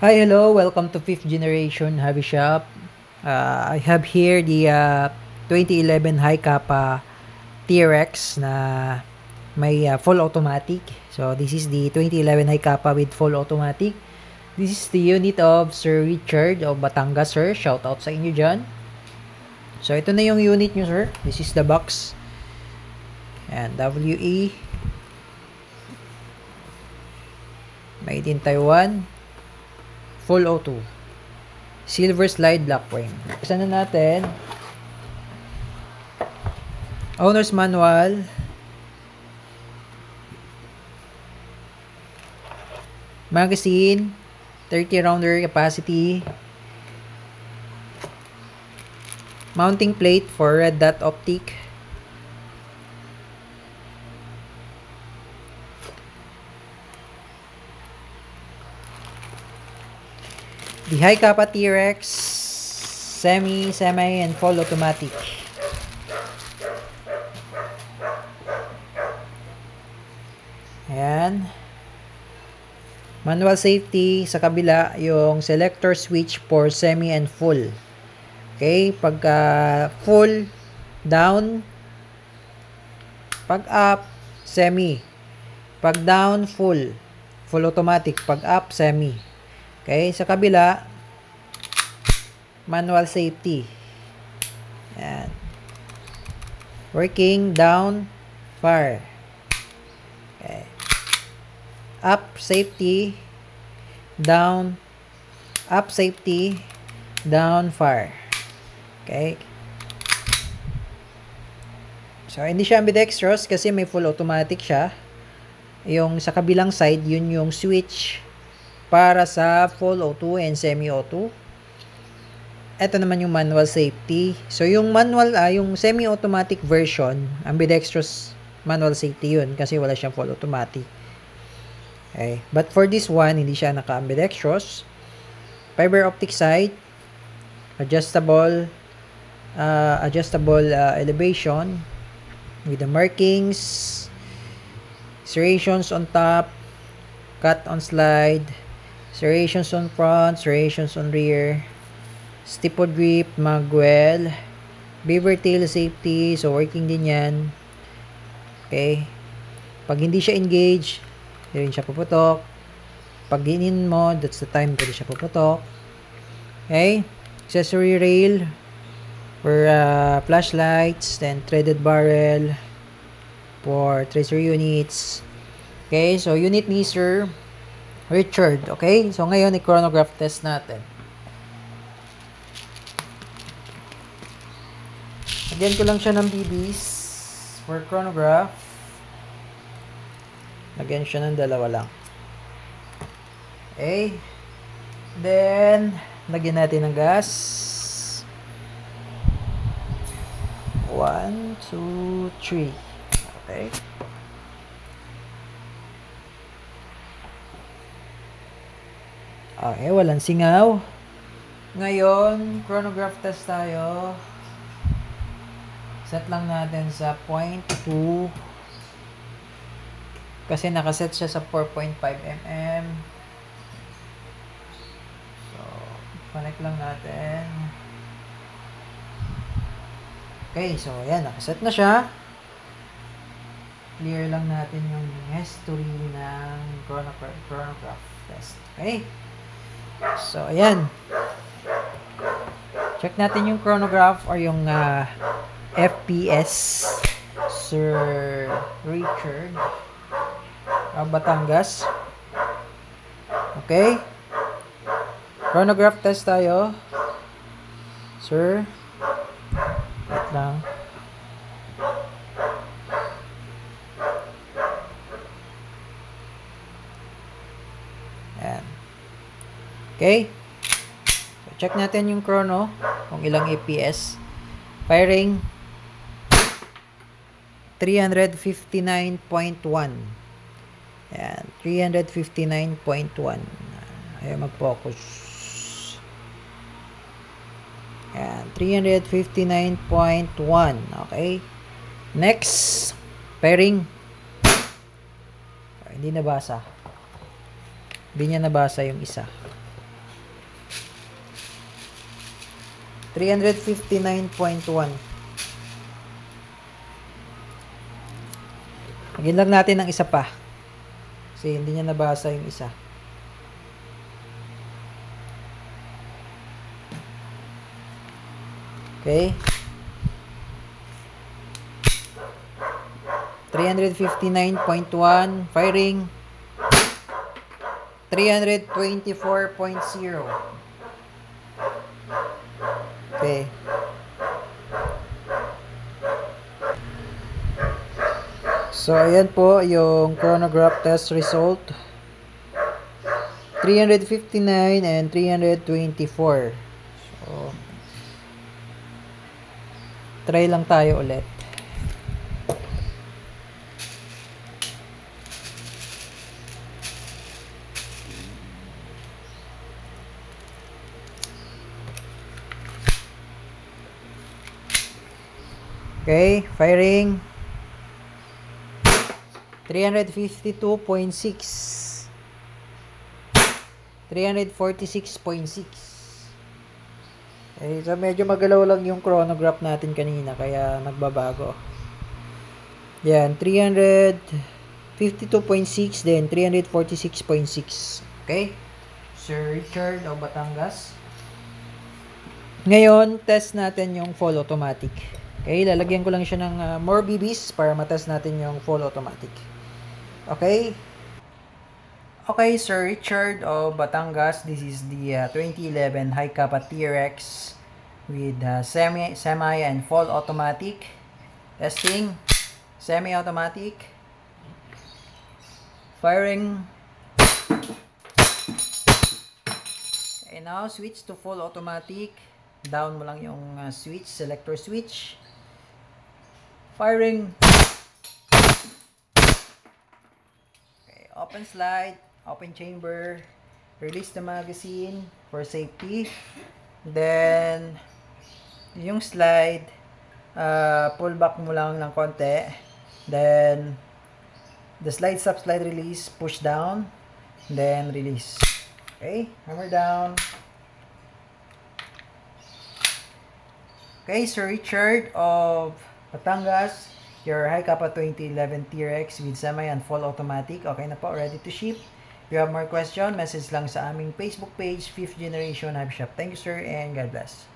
Hi, hello. Welcome to 5th generation hobby shop. I have here the 2011 high kappa T-Rex na may full automatic. So this is the 2011 high kappa with full automatic. This is the unit of Sir Richard of Batangas, sir. Shout out sa inyo dyan. So ito na yung unit nyo, sir. This is the box. And WE. Made in Taiwan. Full O2. Silver slide black frame. Isa na natin. Owner's manual. Magazine. 30 rounder capacity. Mounting plate for red dot optic. The high kappa T-Rex semi, and full automatic. Ayan. Manual safety sa kabila, yung selector switch for semi and full. Okay, pagka full, down. Pag up, semi. Pag down, full. Full automatic. Pag up, semi. Okay, sa kabila, manual safety. Ayan. Working, down, fire. Okay. Up, safety, down, up, safety, down, fire. Okay. So, hindi siya ambidextrous kasi may full automatic siya. Yung sa kabilang side, yun yung switch para sa full O2 and semi O2. Ito naman yung manual safety. So yung manual, yung semi-automatic version, ambidextrous manual safety yun kasi wala siyang full automatic. Okay. But for this one, hindi siya naka-ambidextrous. Fiber optic sight, adjustable elevation with the markings, serrations on top, cut on slide, serrations on front, serrations on rear, stippled grip, magwell, beaver tail safety, so working din yan. Okay. Pag hindi siya engage, hindi rin siya puputok. Pag ginin mo, that's the time pwede siya puputok. Okay. Accessory rail for flashlights, then threaded barrel for tracer units. Okay, so unit ni Sir Richard. Okay, so ngayon i-chronograph test natin. Lagyan ko lang siya ng BBs for chronograph. Lagyan siya ng dalawa lang. Okay. Then, lagyan natin ng gas. 1, 2, 3. Okay. Okay, walang singaw. Ngayon, chronograph test tayo. Set lang natin sa 0.2. Kasi nakaset siya sa 4.5 mm. So, connect lang natin. Okay, so ayan, nakaset na siya. Clear lang natin yung history ng chronograph test. Okay? So, ayan. Check natin yung chronograph or yung FPS. Sir Richard Batangas. Okay. Chronograph test tayo. Sir. Wait lang. Ayan. Okay. So, check natin yung chrono. Kung ilang FPS. Firing. 359.1. Ayan. 359.1. Ayaw mag-focus. Ayan. 359.1. Okay. Next. Firing. Hindi nabasa. Hindi niya nabasa yung isa. 359.1. Lagyan lang natin ng isa pa. Kasi hindi niya nabasa yung isa. Okay. 359.1. Firing. 324.0. Okay. So, ayan po yung chronograph test result. 359 and 324. So, try lang tayo ulit. Okay, firing. 352.6. 346.6. Okay, so medyo magalaw lang yung chronograph natin kanina kaya nagbabago. Yan, 352.6 then 346.6. Okay? Sir Richard of Batangas. Ngayon, test natin yung full automatic. Okay, lalagyan ko lang siya ng more BBs para matest natin yung full automatic. Okay? Okay, Sir Richard of Batangas. This is the 2011 High Kappa TRX with semi and full automatic. Testing. Semi-automatic. Firing. Okay, now switch to full automatic. Down mo lang yung switch, selector switch. Firing. Okay, open slide, open chamber, release the magazine for safety. Then, yung slide, pull back mo lang ng konti. Then, the slide stop, slide release, push down, then release. Okay, hammer down. Okay, Sir Richard of Batangas, your High Kappa 2011 TRX with semi and full automatic. Okay na po, ready to ship. If you have more question, message lang sa aming Facebook page, 5th Generation Hype Shop. Thank you, sir, and God bless.